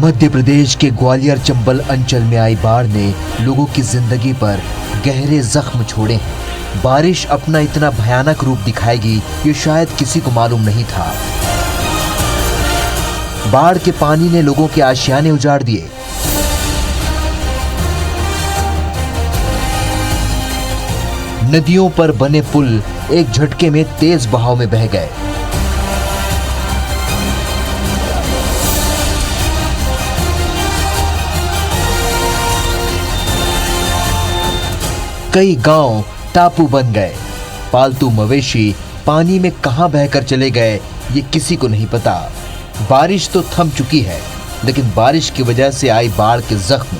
मध्य प्रदेश के ग्वालियर चंबल अंचल में आई बाढ़ ने लोगों की जिंदगी पर गहरे जख्म छोड़े हैं। बारिश अपना इतना भयानक रूप दिखाएगी ये शायद किसी को मालूम नहीं था। बाढ़ के पानी ने लोगों के आशियाने उजाड़ दिए। नदियों पर बने पुल एक झटके में तेज बहाव में बह गए। कई गांव टापू बन गए। पालतू मवेशी पानी में कहां बहकर चले गए ये किसी को नहीं पता। बारिश तो थम चुकी है, लेकिन बारिश की वजह से आई बाढ़ के जख्म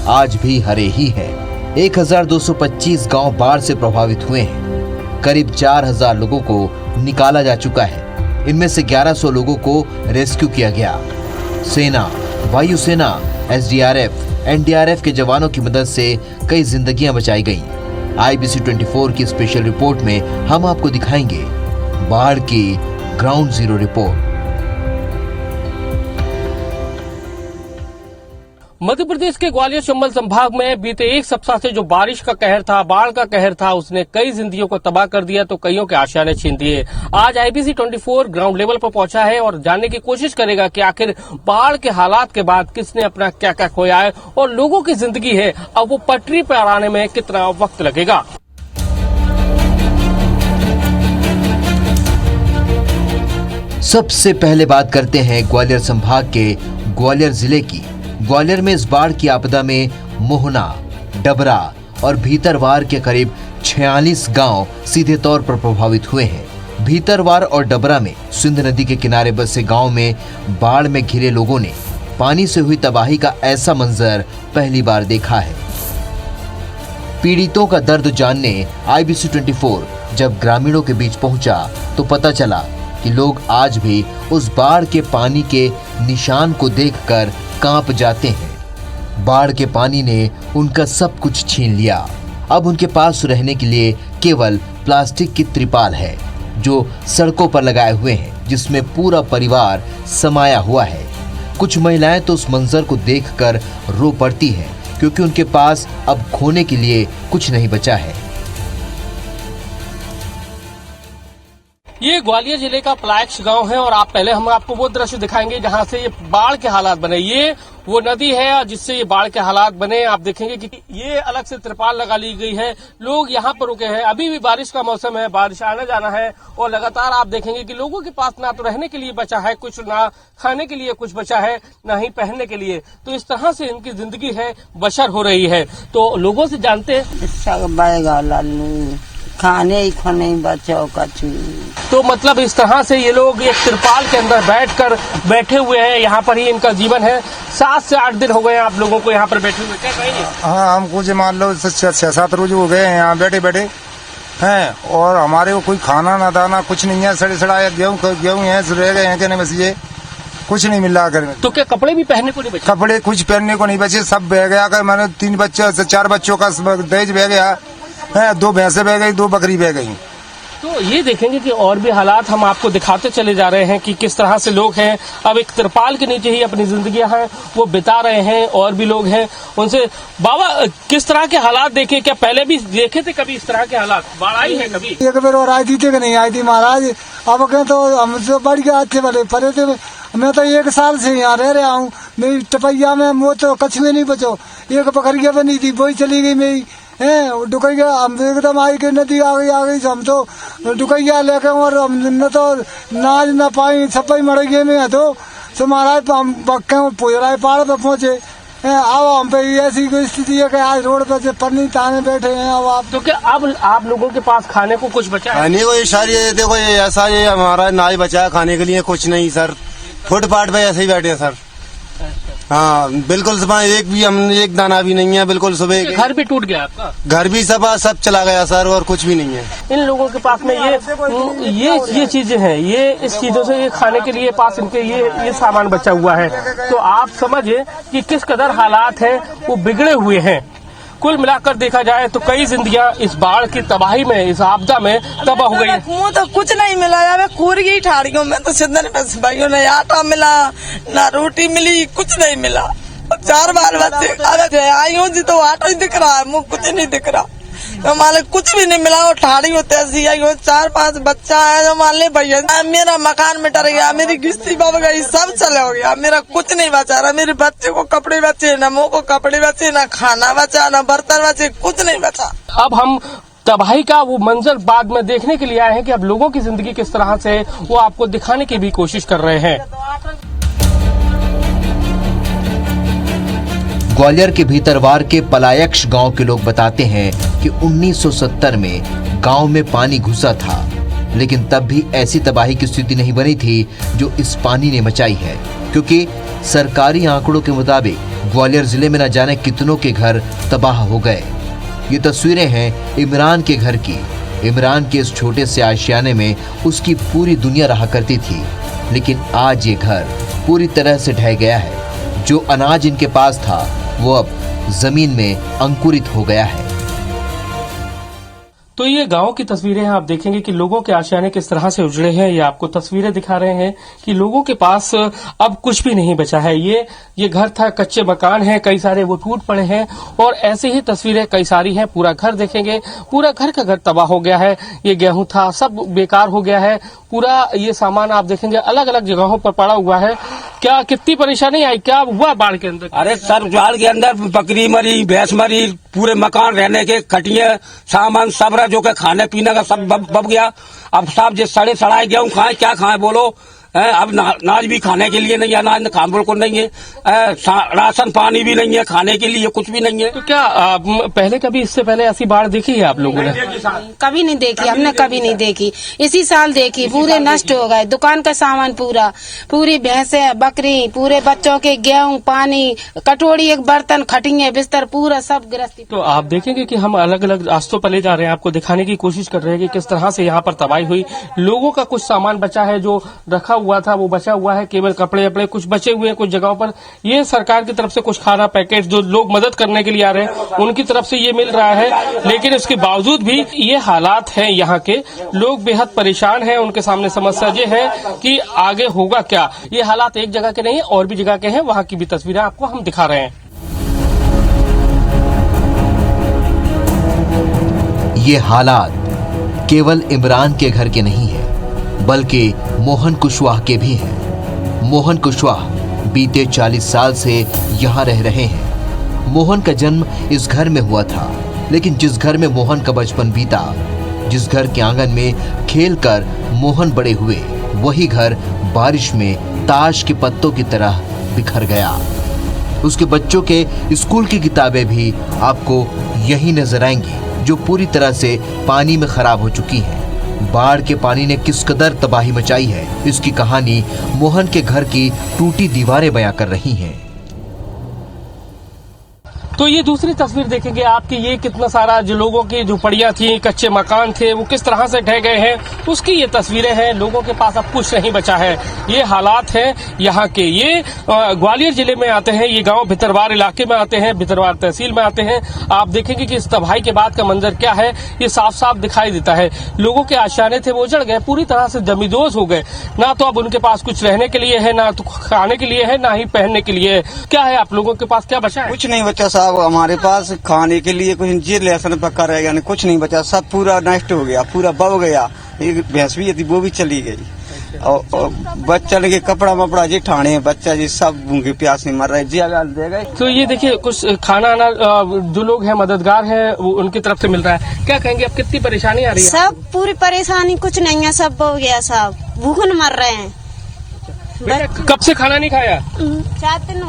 आज भी हरे ही हैं। 1225 गांव बाढ़ से प्रभावित हुए हैं। करीब 4000 लोगों को निकाला जा चुका है। इनमें से 1100 लोगों को रेस्क्यू किया गया। सेना, वायुसेना, एसडीआरएफ, एनडीआरएफ के जवानों की मदद से कई जिंदगियां बचाई गईं। IBC 24 की स्पेशल रिपोर्ट में हम आपको दिखाएंगे बाढ़ की ground zero report. Madhya Pradesh के ग्वालियर चंबल संभाग में बीते एक सप्ताह से जो बारिश का कहर था, बाढ़ का कहर था, उसने कई जिंदगियों को तबाह कर दिया तो कईयों के आशियाने छीन दिए। आज IBC 24 ग्राउंड लेवल पर पहुंचा है और जानने की कोशिश करेगा कि आखिर बाढ़ के हालात के बाद किसने अपना क्या क्या खोया है और लोगों की जिंदगी है अब वो पटरी पर आने में कितना वक्त लगेगा। सबसे पहले बात करते हैं ग्वालियर संभाग के ग्वालियर जिले की। ग्वालियर में इस बाढ़ की आपदा में मोहना, डबरा और भीतरवार के करीब 46 गांव सीधे तौर पर प्रभावित हुए हैं। भीतरवार और डबरा में सिंध नदी के किनारे बसे गांव में बाढ़ में घिरे लोगों ने पानी से हुई तबाही का ऐसा मंजर पहली बार देखा है। पीड़ितों का दर्द जानने IBC 24 जब ग्रामीणों के बीच पहुंचा तो पता चला कि लोग आज भी उस बाढ़ के पानी के निशान को देखकर कांप जाते हैं। बाढ़ के पानी ने उनका सब कुछ छीन लिया। अब उनके पास रहने के लिए केवल प्लास्टिक की त्रिपाल है जो सड़कों पर लगाए हुए हैं, जिसमें पूरा परिवार समाया हुआ है। कुछ महिलाएं तो उस मंजर को देखकर रो पड़ती हैं क्योंकि उनके पास अब खोने के लिए कुछ नहीं बचा है। ये ग्वालियर जिले का प्लायक्स गांव है और हम आपको वो दृश्य दिखाएंगे जहां से ये बाढ़ के हालात बने। ये वो नदी है जिससे ये बाढ़ के हालात बने। आप देखेंगे कि ये अलग से त्रिपाल लगा ली गई है। लोग यहाँ पर रुके हैं। अभी भी बारिश का मौसम है, बारिश आने जाना है और लगातार आप देखेंगे कि लोगों के पास ना तो रहने के लिए बचा है कुछ, ना खाने के लिए कुछ बचा है, ना ही पहनने के लिए। तो इस तरह से इनकी जिंदगी है बशर हो रही है। तो लोगों से जानते हैं खाने ही नहीं बचाओ कछु। तो मतलब इस तरह से ये लोग एक तिरपाल के अंदर बैठे हुए हैं। यहाँ पर ही इनका जीवन है। 7 से 8 दिन हो गए आप लोगों को यहाँ पर बैठे हुए। क्या कहेंगे? हाँ, हमको जो मान लो 6-7 रोज हो गए हैं यहाँ बैठे बैठे हैं और हमारे को कोई खाना ना दाना कुछ नहीं है। सड़े सड़ाए गेहूँ है रह गए हैं कहने बस, ये कुछ नहीं मिल रहा घर। तो क्या कपड़े भी पहनने को नहीं बचे? कपड़े कुछ पहनने को नहीं बचे, सब बह गया। अगर मैंने 4 बच्चों का दहेज बह गया है, 2 भैंसे बह गई, 2 बकरी बह गई। तो ये देखेंगे कि और भी हालात हम आपको दिखाते चले जा रहे हैं कि किस तरह से लोग हैं अब एक तिरपाल के नीचे ही अपनी जिंदगियां हैं वो बिता रहे हैं। और भी लोग हैं उनसे, बाबा किस तरह के हालात देखे? क्या पहले भी देखे थे कभी इस तरह के हालात? बाढ़ आई है कभी? एक बार और आई थी कि नहीं आई थी महाराज। अब कहें तो हम तो बढ़ गया थे, भले परे थे। मैं तो 1 साल से यहाँ रह रहा हूँ। मेरी टपैया में वो तो कच्छ में नहीं बचो, एक बकरिया बनी थी वही चली गई मेरी है। डुकैया हम एकदम आई के नदी आ गई हम तो डुकैया लेके और हम न तो नाच न पाई, सब मर गए में। तो महाराज हम पुजराए पहाड़ पे पहुंचे। अब हम पे ऐसी स्थिति है कि आज रोड पे से पन्नी ताने बैठे हैं। अब आप तो क्या अब आप लोगों के पास खाने को कुछ बचा है? नहीं, वो सारी देखो ये ऐसा ये हमारा ना ही बचा है खाने के लिए कुछ नहीं सर। फुटपाथ पे ऐसे ही बैठे हैं सर। हाँ बिल्कुल, सुबह एक दाना भी नहीं है। बिल्कुल सुबह घर भी टूट गया आपका? घर भी सब चला गया सर और कुछ भी नहीं है। इन लोगों के पास में ये चीजें हैं, ये इस चीजों से ये खाने के लिए पास इनके ये सामान बचा हुआ है। तो आप समझिए कि किस कदर हालात हैं वो बिगड़े हुए हैं। कुल मिलाकर देखा जाए तो कई जिंदगियां इस बाढ़ की तबाही में, इस आपदा में तबाह हो गई। मुँह तो कुछ नहीं मिला यार, कूरगी ठाड़ियों में तो सिंदर में भाइयों ने आटा मिला ना रोटी मिली, कुछ नहीं मिला। 4 बार बच्चे आई हूँ जी तो आटा ही दिख रहा है, मुँह कुछ नहीं दिख रहा। तो माले कुछ भी नहीं मिला, वो ठाड़ी होते ऐसी आई हो। 4-5 बच्चा है जो मान ले भैया, मेरा मकान में डर गया, मेरी किस्ती बब गई, सब चले हो गया, मेरा कुछ नहीं बचा रहा। मेरे बच्चे को कपड़े बचे, न मुँह को कपड़े बचे, न खाना बचा, न बर्तन बचे, कुछ नहीं बचा। अब हम तबाही का वो मंजर बाद में देखने के लिए आए हैं कि अब लोगों की जिंदगी किस तरह से है, वो आपको दिखाने की भी कोशिश कर रहे हैं। ग्वालियर के भीतरवार के पलायक्ष गांव के लोग बताते हैं कि 1970 में गांव में पानी घुसा था, लेकिन तब भी ऐसी तबाही की स्थिति नहीं बनी थी जो इस पानी ने मचाई है, क्योंकि सरकारी आंकड़ों के मुताबिक ग्वालियर जिले में न जाने कितनों के घर तबाह हो गए। ये तस्वीरें हैं इमरान के घर की। इमरान के इस छोटे से आशियाने में उसकी पूरी दुनिया रहा करती थी, लेकिन आज ये घर पूरी तरह से ढह गया है। जो अनाज इनके पास था वो अब जमीन में अंकुरित हो गया है। तो ये गांव की तस्वीरें हैं, आप देखेंगे कि लोगों के आशियाने किस तरह से उजड़े हैं। ये आपको तस्वीरें दिखा रहे हैं कि लोगों के पास अब कुछ भी नहीं बचा है। ये घर था, कच्चे मकान हैं, कई सारे वो टूट पड़े हैं और ऐसे ही तस्वीरें कई सारी हैं। पूरा घर देखेंगे, पूरा घर का घर तबाह हो गया है। ये गेहूं था, सब बेकार हो गया है। पूरा ये सामान आप देखेंगे अलग अलग जगहों पर पड़ा हुआ है। क्या कितनी परेशानी आई, क्या हुआ बाढ़ के अंदर? अरे सर, बाढ़ के अंदर बकरी मरी, भैंस मरी, पूरे मकान रहने के खटिया सामान सब रहा, जो के खाने पीने का सब बब गया। अब साहब जिस सड़े सड़ाए गेहूं खाएं, क्या खाएं बोलो। अब अनाज भी खाने के लिए नहीं है, अनाज खाने बिल्कुल नहीं है, राशन पानी भी नहीं है, खाने के लिए कुछ भी नहीं है। तो क्या पहले कभी इससे पहले ऐसी बाढ़ देखी है आप लोगों ने? कभी नहीं देखी, हमने कभी नहीं देखी। इसी साल देखी, पूरे नष्ट हो गए, दुकान का सामान पूरी भैंसे, बकरी, पूरे बच्चों के गेहूं, पानी, कटोरी, एक बर्तन, खटिया, बिस्तर, पूरा सब गिरफ्ती। तो आप देखेंगे कि हम अलग अलग रास्तों पर ले जा रहे हैं, आपको दिखाने की कोशिश कर रहे हैं कि किस तरह से यहाँ पर तबाही हुई। लोगों का कुछ सामान बचा है, जो रखा हुआ था वो बचा हुआ है, केवल कपड़े वपड़े कुछ बचे हुए हैं कुछ जगहों पर। ये सरकार की तरफ से कुछ खाना पैकेट जो लोग मदद करने के लिए आ रहे हैं उनकी तरफ से ये मिल रहा है, लेकिन इसके बावजूद भी ये हालात हैं। यहाँ के लोग बेहद परेशान हैं, उनके सामने समस्या ये है कि आगे होगा क्या। ये हालात एक जगह के नहीं है, और भी जगह के हैं, वहाँ की भी तस्वीरें आपको हम दिखा रहे हैं। ये हालात केवल इमरान के घर के नहीं है, बल्कि मोहन कुशवाहा के भी हैं। मोहन कुशवाहा बीते 40 साल से यहाँ रह रहे हैं। मोहन का जन्म इस घर में हुआ था, लेकिन जिस घर में मोहन का बचपन बीता, जिस घर के आंगन में खेलकर मोहन बड़े हुए, वही घर बारिश में ताश के पत्तों की तरह बिखर गया। उसके बच्चों के स्कूल की किताबें भी आपको यही नजर आएंगी, जो पूरी तरह से पानी में खराब हो चुकी हैं। बाढ़ के पानी ने किस कदर तबाही मचाई है, इसकी कहानी मोहन के घर की टूटी दीवारें बयां कर रही हैं। तो ये दूसरी तस्वीर देखेंगे आपकी, ये कितना सारा जो लोगों की झोपड़ियां थी, कच्चे मकान थे, वो किस तरह से ढह गए हैं, उसकी ये तस्वीरें हैं। लोगों के पास अब कुछ नहीं बचा है। ये हालात हैं यहाँ के। ये ग्वालियर जिले में आते हैं, ये गांव भितरवार इलाके में आते हैं, भितरवार तहसील में आते हैं। आप देखेंगे कि इस तबाही के बाद का मंजर क्या है, ये साफ साफ दिखाई देता है। लोगों के आशियाने थे वो उजड़ गए, पूरी तरह से जमींदोज हो गए। ना तो अब उनके पास कुछ रहने के लिए है, ना तो खाने के लिए है, ना ही पहनने के लिए है। क्या है आप लोगों के पास, क्या बचा है? कुछ नहीं बचा साहब, हमारे पास खाने के लिए कुछ जी लहसुन पक्का रह गया, कुछ नहीं बचा, सब पूरा नष्ट हो गया, पूरा बब गया। एक भैंस भी थी वो भी चली गई, और बच्चा के कपड़ा मपड़ा जी ठाणे बच्चा जी सब भूखे प्यासे मर रहे जी दे गए। तो ये देखिए कुछ खाना जो लोग हैं मददगार हैं वो उनकी तरफ से मिल रहा है। क्या कहेंगे, अब कितनी परेशानी आ रही है? सब पूरी परेशानी, कुछ नहीं है, सब हो गया, सब भूखन मर रहे हैं। कब से खाना नहीं खाया?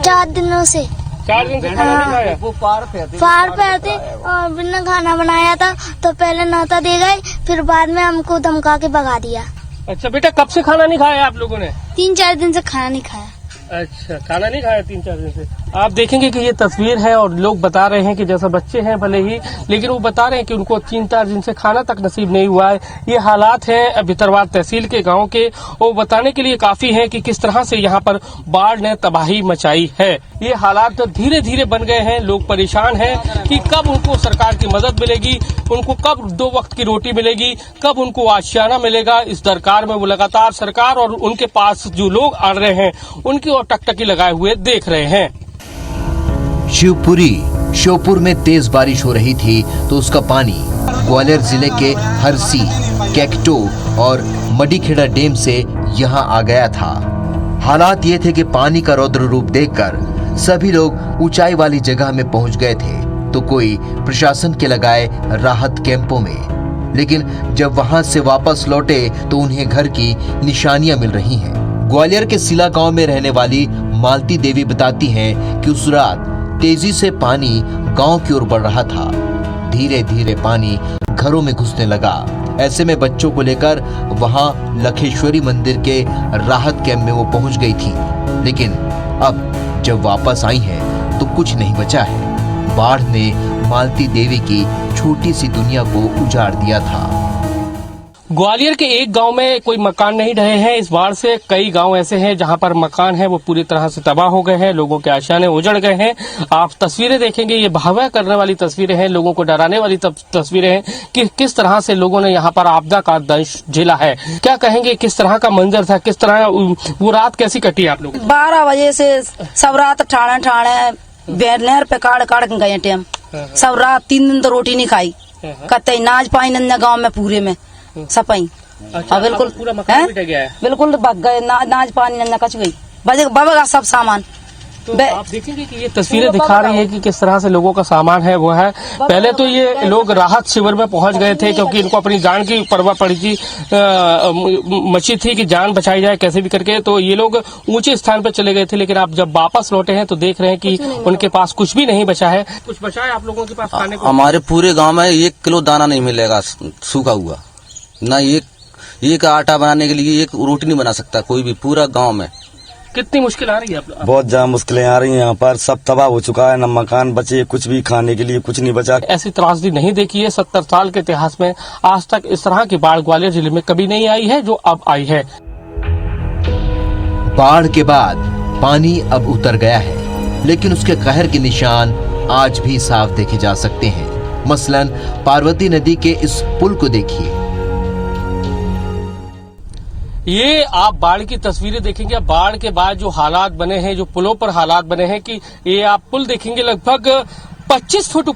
4 दिनों से। 4 दिन से खाना नहीं खाया? वो पार पे थे और बिना खाना बनाया था, तो पहले न्योता दे गए, फिर बाद में हमको धमका के भगा दिया। अच्छा बेटा, कब से खाना नहीं खाया आप लोगों ने? 3-4 दिन से खाना नहीं खाया। अच्छा, खाना नहीं खाया 3-4 दिन से। आप देखेंगे कि ये तस्वीर है और लोग बता रहे हैं कि जैसा बच्चे हैं भले ही, लेकिन वो बता रहे हैं कि उनको 3-4 दिन से खाना तक नसीब नहीं हुआ है। ये हालात हैं भितरवार तहसील के गांव के, और बताने के लिए काफी हैं कि किस तरह से यहाँ पर बाढ़ ने तबाही मचाई है। ये हालात धीरे धीरे बन गए हैं, लोग परेशान हैं कि कब उनको सरकार की मदद मिलेगी, उनको कब 2 वक्त की रोटी मिलेगी, कब उनको आशियाना मिलेगा। इस दरकार में वो लगातार सरकार और उनके पास जो लोग आ रहे हैं उनकी ओर टकटकी लगाए हुए देख रहे हैं। शिवपुरी श्योपुर में तेज बारिश हो रही थी तो उसका पानी ग्वालियर जिले के हरसी, कैकटो और मडीखेड़ा डैम से यहां आ गया था। हालात ये थे कि पानी का रौद्र रूप देखकर सभी लोग ऊंचाई वाली जगह में पहुंच गए थे, तो कोई प्रशासन के लगाए राहत कैंपों में। लेकिन जब वहां से वापस लौटे तो उन्हें घर की निशानियां मिल रही हैं। ग्वालियर के सिला गांव में रहने वाली मालती देवी बताती हैं कि उस रात तेजी से पानी गांव की ओर बढ़ रहा था। धीरे धीरे पानी घरों में घुसने लगा। ऐसे में बच्चों को लेकर वहां लखेश्वरी मंदिर के राहत कैंप में वो पहुंच गई थी, लेकिन अब जब वापस आई है तो कुछ नहीं बचा है। बाढ़ ने मालती देवी की छोटी सी दुनिया को उजाड़ दिया था। ग्वालियर के एक गांव में कोई मकान नहीं ढहे हैं इस बाढ़ से। कई गांव ऐसे हैं जहां पर मकान है वो पूरी तरह से तबाह हो गए हैं, लोगों के आशियाने उजड़ गए हैं। आप तस्वीरें देखेंगे, ये भयावह करने वाली तस्वीरें हैं, लोगों को डराने वाली तस्वीरें हैं कि किस तरह से लोगों ने यहाँ पर आपदा का दंश झेला है। क्या कहेंगे, किस तरह का मंजर था, किस तरह वो रात कैसी कटी आप लोग? 12 बजे से सब रात ठाणे नहर पे काट गए टाइम। सब रात 3 दिन तो रोटी नहीं खाई, कतई नाज पाई नन्ना गाँव में पूरे में सपाई। अच्छा, बिल्कुल पूरा मकान भी ढह गया है। बिल्कुल भग गए, नाज पानी नन्ना कच गई, बबेगा सब सामान। तो आप देखेंगे कि ये तस्वीरें दिखा रही है कि किस तरह से लोगों का सामान है वो है। पहले तो ये लोग राहत शिविर में पहुंच गए थे क्योंकि इनको अपनी जान की परवाह पड़ी थी, मची थी कि जान बचाई जाए कैसे भी करके। तो ये लोग ऊंचे स्थान पर चले गए थे, लेकिन आप जब वापस लौटे हैं तो देख रहे हैं कि उनके पास कुछ भी नहीं बचा है। कुछ बचा है आप लोगों के पास खाने को? हमारे पूरे गाँव में 1 किलो दाना नहीं मिलेगा सूखा हुआ, ना एक आटा बनाने के लिए 1 रोटी नहीं बना सकता कोई भी पूरा गांव में। कितनी मुश्किल आ रही है आप? बहुत ज्यादा मुश्किलें आ रही हैं। यहाँ पर सब तबाह हो चुका है, न मकान बचे, कुछ भी खाने के लिए कुछ नहीं बचा। ऐसी त्रासदी नहीं देखी है 70 साल के इतिहास में, आज तक इस तरह की बाढ़ ग्वालियर जिले में कभी नहीं आई है जो अब आई है। बाढ़ के बाद पानी अब उतर गया है, लेकिन उसके कहर के निशान आज भी साफ देखे जा सकते हैं। मसलन पार्वती नदी के इस पुल को देखिए। ये आप बाढ़ की तस्वीरें देखेंगे। बाढ़ के बाद जो हालात बने हैं, जो पुलों पर हालात बने हैं, कि ये आप पुल देखेंगे लगभग 25 फुट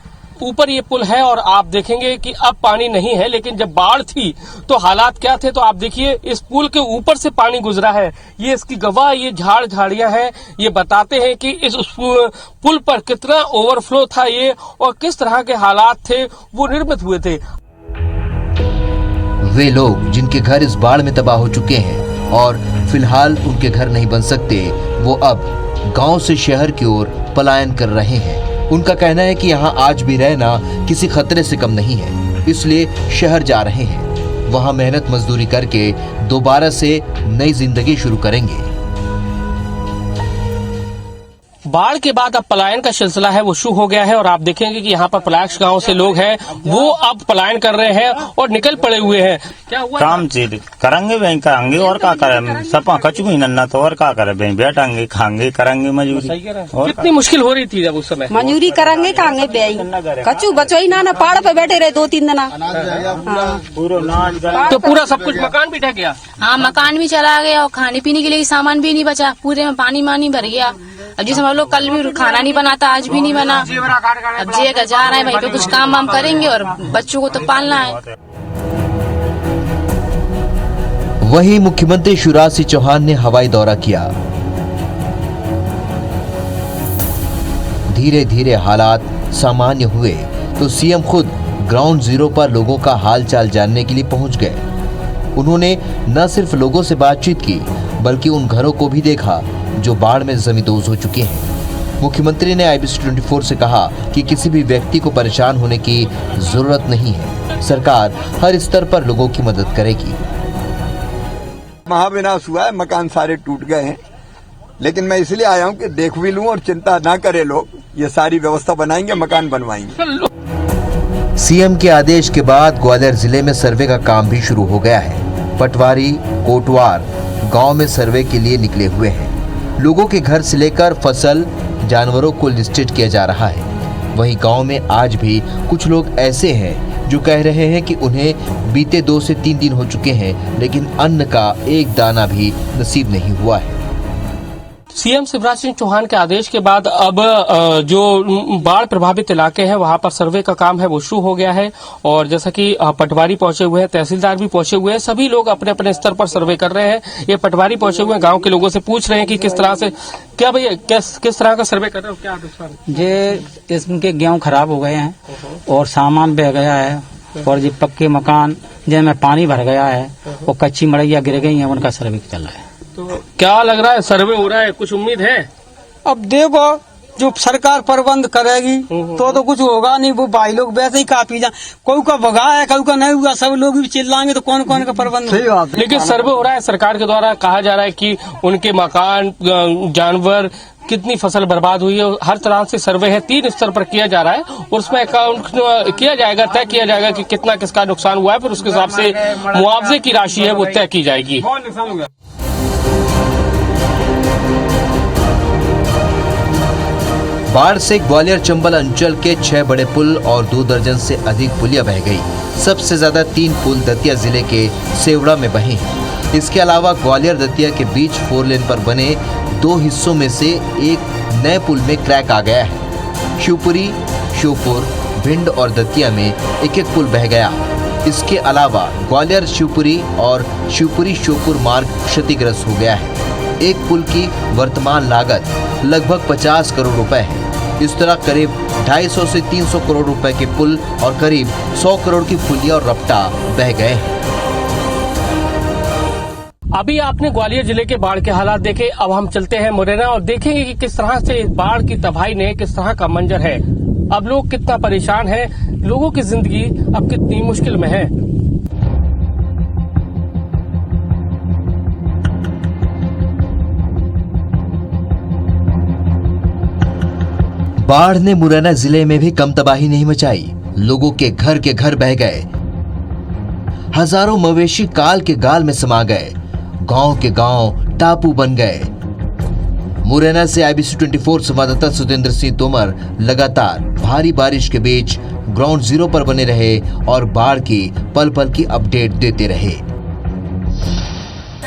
ऊपर ये पुल है, और आप देखेंगे कि अब पानी नहीं है, लेकिन जब बाढ़ थी तो हालात क्या थे। तो आप देखिए इस पुल के ऊपर से पानी गुजरा है, ये इसकी गवाह ये झाड़ियां हैं, ये बताते हैं कि इस पुल पर कितना ओवरफ्लो था ये, और किस तरह के हालात थे वो निर्मित हुए थे। वे लोग जिनके घर इस बाढ़ में तबाह हो चुके हैं और फिलहाल उनके घर नहीं बन सकते, वो अब गांव से शहर की ओर पलायन कर रहे हैं। उनका कहना है कि यहाँ आज भी रहना किसी खतरे से कम नहीं है, इसलिए शहर जा रहे हैं। वहाँ मेहनत मजदूरी करके दोबारा से नई जिंदगी शुरू करेंगे। बाढ़ के बाद अब पलायन का सिलसिला है वो शुरू हो गया है, और आप देखेंगे कि यहाँ पर पलाक्ष गांव से लोग हैं वो अब पलायन कर रहे हैं और निकल पड़े हुए हैं। क्या हुआ? काम चीज करेंगे वही करेंगे और क्या करें, सपा कचू ही नन्ना तो और क्या करे, वही बैठेंगे खाएंगे करेंगे मजदूरी। कितनी मुश्किल हो रही थी जब उस समय? मजदूरी करेंगे खाएंगे कचू बचो ही ना पहाड़ पे बैठे रहे 2-3 दिन। तो पूरा सब कुछ मकान भी ढह गया? हाँ, मकान भी चला गया और खाने पीने के लिए सामान भी नहीं बचा, पूरे में पानी भर गया। अब जिस हम लोग कल भी खाना नहीं बनाता, आज भी नहीं बना। अब जेगा जा रहा है वहीं पे कुछ काम वाम करेंगे और बच्चों को तो पालना है। वहीं मुख्यमंत्री शिवराज सिंह चौहान ने हवाई दौरा किया। धीरे धीरे हालात सामान्य हुए तो सीएम खुद ग्राउंड जीरो पर लोगों का हालचाल जानने के लिए पहुंच गए। उन्होंने न सिर्फ लोगों से बातचीत की, बल्कि उन घरों को भी देखा जो बाढ़ में जमींदोज हो चुके हैं। मुख्यमंत्री ने IBC 24 से कहा कि किसी भी व्यक्ति को परेशान होने की जरूरत नहीं है, सरकार हर स्तर पर लोगों की मदद करेगी। महाविनाश हुआ है, मकान सारे टूट गए हैं लेकिन मैं इसलिए आया हूँ कि देख भी लूँ और चिंता ना करे लोग, ये सारी व्यवस्था बनाएंगे, मकान बनवाएंगे। सीएम के आदेश के बाद ग्वालियर जिले में सर्वे का काम भी शुरू हो गया है। पटवारी, कोटवार गांव में सर्वे के लिए निकले हुए हैं। लोगों के घर से लेकर फसल, जानवरों को लिस्टेड किया जा रहा है। वहीं गांव में आज भी कुछ लोग ऐसे हैं जो कह रहे हैं कि उन्हें बीते 2 से 3 दिन हो चुके हैं, लेकिन अन्न का एक दाना भी नसीब नहीं हुआ है। सीएम शिवराज सिंह चौहान के आदेश के बाद अब जो बाढ़ प्रभावित इलाके हैं वहां पर सर्वे का काम है वो शुरू हो गया है। और जैसा कि पटवारी पहुंचे हुए हैं, तहसीलदार भी पहुंचे हुए हैं, सभी लोग अपने अपने स्तर पर सर्वे कर रहे हैं। ये पटवारी पहुंचे हुए हैं, गांव के लोगों से पूछ रहे हैं कि किस तरह से, क्या भैया किस तरह का सर्वे कर रहे हो, क्या नुकसान? ये इसके गेहूं खराब हो गए हैं और सामान बह गया है, और ये पक्के मकान जिनमें पानी भर गया है और कच्ची मड़ैया गिर गई है, उनका सर्वे चल रहा है। तो क्या लग रहा है, सर्वे हो रहा है, कुछ उम्मीद है? अब देखो जो सरकार प्रबंध करेगी तो कुछ होगा नहीं। वो भाई लोग वैसे ही काफी कोई का भगा है, कोई का नहीं हुआ, सब लोग भी चिल्लाएंगे तो कौन कौन का प्रबंध। लेकिन सर्वे हो रहा है, सरकार के द्वारा कहा जा रहा है कि उनके मकान, जानवर, कितनी फसल बर्बाद हुई है, हर तरह से सर्वे है। 3 स्तर पर किया जा रहा है और उसमें अकाउंट किया जाएगा, तय किया जाएगा कि कितना किसका नुकसान हुआ है, फिर उसके हिसाब से मुआवजे की राशि है वो तय की जाएगी। बाढ़ से ग्वालियर चंबल अंचल के 6 बड़े पुल और 2 दर्जन से अधिक पुलिया बह गई। सबसे ज्यादा 3 पुल दतिया जिले के सेवड़ा में बहे हैं। इसके अलावा ग्वालियर दतिया के बीच 4 लेन पर बने 2 हिस्सों में से एक नए पुल में क्रैक आ गया है। शिवपुरी, श्योपुर, भिंड और दतिया में एक पुल बह गया। इसके अलावा ग्वालियर शिवपुरी और शिवपुरी श्योपुर मार्ग क्षतिग्रस्त हो गया है। एक पुल की वर्तमान लागत लगभग 50 करोड़ रुपए है। इस तरह करीब 250 से 300 करोड़ रुपए के पुल और करीब 100 करोड़ की पुलिया और रपटा बह गए हैं। अभी आपने ग्वालियर जिले के बाढ़ के हालात देखे, अब हम चलते हैं मुरैना और देखेंगे कि किस तरह से बाढ़ की तबाही ने किस तरह का मंजर है। अब लोग कितना परेशान हैं, लोगों की जिंदगी अब कितनी मुश्किल में है। बाढ़ ने मुरैना जिले में भी कम तबाही नहीं मचाई। लोगों के घर बह गए। हजारों मवेशी काल के गाल में समा गए। गांव के गांव टापू बन गए। मुरैना से IBC 24 संवाददाता सुतेंद्र सिंह तोमर लगातार भारी बारिश के बीच ग्राउंड जीरो पर बने रहे और बाढ़ की पल पल की अपडेट देते रहे।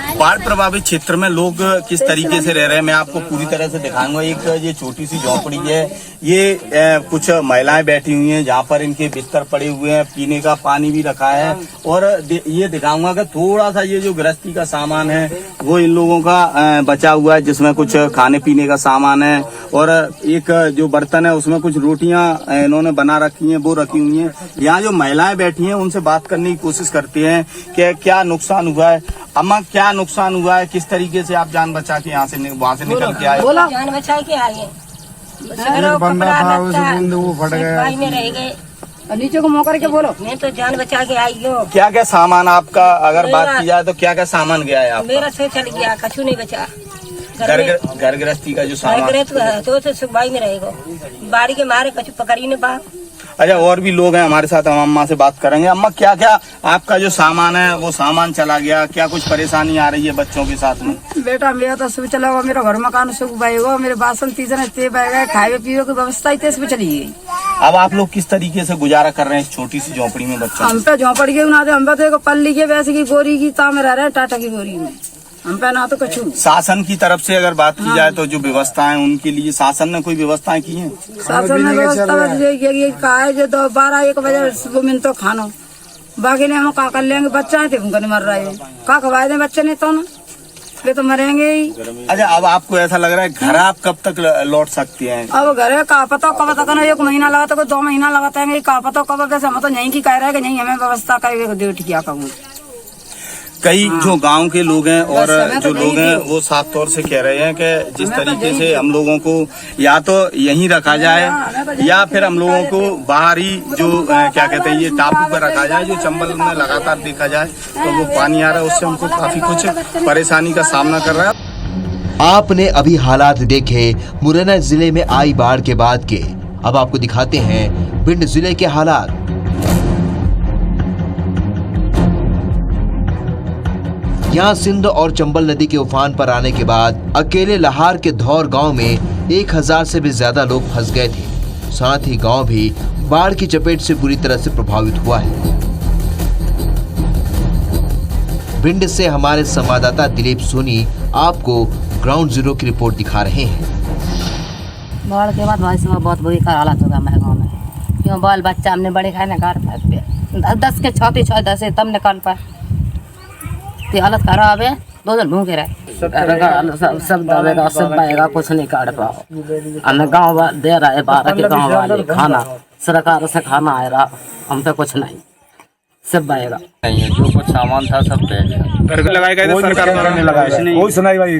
बाढ़ प्रभावित क्षेत्र में लोग किस तरीके से रह रहे हैं मैं आपको पूरी तरह से दिखाऊंगा। एक ये छोटी सी झोंपड़ी है, ये कुछ महिलाएं बैठी हुई हैं जहाँ पर इनके बिस्तर पड़े हुए हैं, पीने का पानी भी रखा है। और ये दिखाऊंगा कि थोड़ा सा ये जो गृहस्थी का सामान है वो इन लोगों का बचा हुआ है, जिसमें कुछ खाने पीने का सामान है और एक जो बर्तन है उसमें कुछ रोटियां इन्होंने बना रखी हैं, वो रखी हुई हैं। यहाँ जो महिलाएं बैठी हैं उनसे बात करने की कोशिश करते हैं कि क्या नुकसान हुआ है। अम्मा, क्या नुकसान हुआ है, किस तरीके से आप जान बचा के यहाँ से वहाँ से निकल के आए? बोला जान बचा के आए। बंदा था उस बूंद वो फट गया। में रह गए, नीचे को मुँह करके बोलो। मैं तो जान बचा के आई हूँ। क्या क्या सामान आपका, अगर बात की जाए तो क्या क्या सामान गया है आपका? मेरा से चल गया, कछु नहीं बचा। घर गृहस्थी का जो सामान तो सुबाई में रहेगा, बाड़ी के मारे कछु पकड़ी नहीं पा। अच्छा, और भी लोग हैं हमारे साथ, हम अम्मा से बात करेंगे। अम्मा, क्या क्या आपका जो सामान है वो सामान चला गया, क्या कुछ परेशानी आ रही है बच्चों के साथ में? बेटा मेरा तो सब चला हुआ, मेरा घर मकान सब बहेगा, मेरे बासन तीजन इतने बह गए, खाए पीने की व्यवस्था इतने से चली गई। अब आप लोग किस तरीके से गुजारा कर रहे हैं इस छोटी सी झोपड़ी में बच्चों? हम पे झोपड़ी के ना, हम पे तो पल्ली के वैसे की गोरी की ताम रह रहे हैं, टाटा की गोरी में हम पे ना तो कछु। शासन की तरफ से अगर बात की जाए तो जो व्यवस्थाएं उनके लिए शासन ने कोई व्यवस्थाएं की हैं? शासन ने व्यवस्था कहा है जो 12-1 बजे वो मिन तो खानो, बाकी ने हम का कर लेंगे। बच्चा है तो उनका नहीं मर रहा है, का खवाए दे बच्चे नहीं तो ना, वे तो मरेंगे ही। अच्छा, अब आपको ऐसा लग रहा है घर आप कब तक लौट सकते हैं? अब घर का पता कब तक ना, 1 महीना लगा तो 2 महीना लगाते हैं, का पता कब। वैसे हम तो यहीं की कह रहे हैं कि नहीं, हमें व्यवस्था करेगा ड्यूटी क्या कहूँ। कई जो गांव के लोग हैं और जो लोग हैं वो साफ तौर से कह रहे हैं कि जिस तरीके से हम लोगों को या तो यहीं रखा जाए या फिर हम लोगों को बाहर ही जो क्या कहते हैं ये टापू पर रखा जाए, जो चंबल में लगातार देखा जाए तो वो पानी आ रहा है, उससे हमको काफी कुछ परेशानी का सामना कर रहा है। आपने अभी हालात देखे मुरैना जिले में आई बाढ़ के बाद के। अब आपको दिखाते हैं भिंड जिले के हालात। यहाँ सिंध और चंबल नदी के उफान पर आने के बाद अकेले लाहार के धौर गांव में 1000 से भी ज्यादा लोग फंस गए थे। साथ ही गांव भी बाढ़ की चपेट से बुरी तरह से प्रभावित हुआ है। भिंड से हमारे संवाददाता दिलीप सोनी आपको ग्राउंड जीरो की रिपोर्ट दिखा रहे हैं। बाढ़ के बाद भाई में बहुत बुरी हालत होगा हमारे गाँव में। क्यों बाल बच्चा हमने बड़े खाए ना घर पर 10 के 10 है तब निकाल पाए। तो हालत खराब है। 2 दिन भूखे रहे सब दबेगा सब बहेगा कुछ नहीं काट पाओ। हमें गाँव दे रहा है 12 के गाँव वाले खाना सरकार से खाना आ रहा हम पे कुछ नहीं सब बहेगा नहीं है। जो कुछ सामान था सब घर को लगाया गया सरकार ने लगाया कोई सुनाई भाई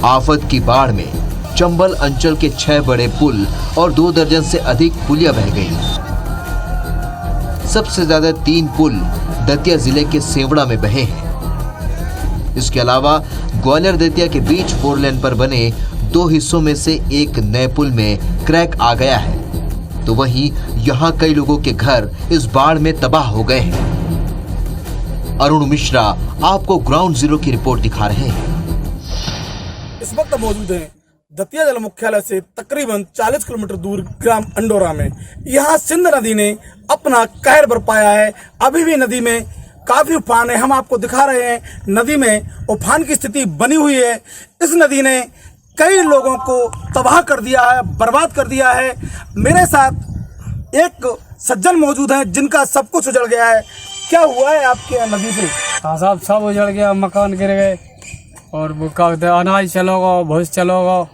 आफत की बाढ़ में चंबल अंचल के 6 बड़े पुल और 2 दर्जन से अधिक पुलिया बह गई। सबसे ज्यादा 3 पुल दतिया जिले के सेवड़ा में बहे हैं। इसके अलावा ग्वालियर दतिया के बीच 4 लेन पर बने 2 हिस्सों में से एक नए पुल में क्रैक आ गया है, तो वहीं यहाँ कई लोगों के घर इस बाढ़ में तबाह हो गए हैं। अरुण मिश्रा आपको ग्राउंड जीरो की रिपोर्ट दिखा रहे हैं। इस वक्त मौजूद हैं दतिया जिला मुख्यालय से तकरीबन 40 किलोमीटर दूर ग्राम अंडोरा में। यहाँ सिंध नदी ने अपना कहर बरपाया है। अभी भी नदी में काफी उफान है। हम आपको दिखा रहे हैं नदी में उफान की स्थिति बनी हुई है। इस नदी ने कई लोगों को तबाह कर दिया है, बर्बाद कर दिया है। मेरे साथ एक सज्जन मौजूद हैं जिनका सब कुछ उजड़ गया है। क्या हुआ है आपके नदी से? हाँ साहब सब उजड़ गया, मकान गिर गए और अनाज चलोगा, भूस चलोगा,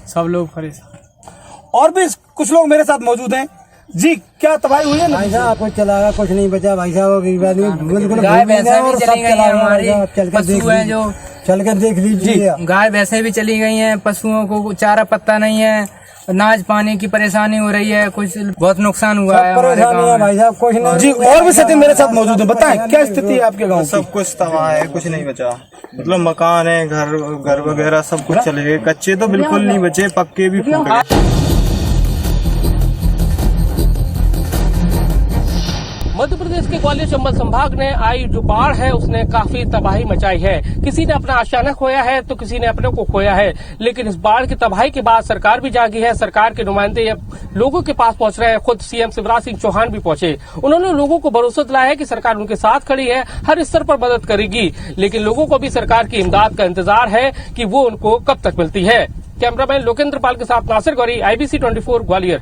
सब लोग परेशान। और भी कुछ लोग मेरे साथ मौजूद हैं। जी क्या तबाही हुई है? भाई साहब कुछ चला कुछ नहीं बचा भाई साहब। गाय भैंसे भी चली गई हैं हमारी, पशु हैं जो चल कर देख लीजिए। गाय भैंसे भी चली गई हैं, पशुओं को चारा पत्ता नहीं है, अनाज पानी की परेशानी हो रही है, कुछ बहुत नुकसान हुआ है परेशानी है भाई साहब कुछ नहीं। जी और भी सचिन मेरे साथ मौजूद है। बताएं क्या स्थिति है आपके गाँव? सब कुछ तबाह है, कुछ नहीं बचा। मतलब मकान है, घर वगैरह सब कुछ चले गए। कच्चे तो बिल्कुल नहीं बचे, पक्के भी फूट गए। मध्य प्रदेश के ग्वालियर चंबल संभाग ने आई जो बाढ़ है उसने काफी तबाही मचाई है। किसी ने अपना आशियाना खोया है तो किसी ने अपने को खोया है। लेकिन इस बाढ़ की तबाही के बाद सरकार भी जागी है। सरकार के नुमाइंदे अब लोगों के पास पहुंच रहे हैं। खुद सीएम शिवराज सिंह चौहान भी पहुंचे। उन्होंने लोगों को भरोसा दिलाया है कि सरकार उनके साथ खड़ी है, हर स्तर पर मदद करेगी। लेकिन लोगों को भी सरकार की इमदाद का इंतजार है कि वो उनको कब तक मिलती है। कैमरामैन लोकेंद्र पाल के साथ नासिर गौरी, IBC 24 ग्वालियर।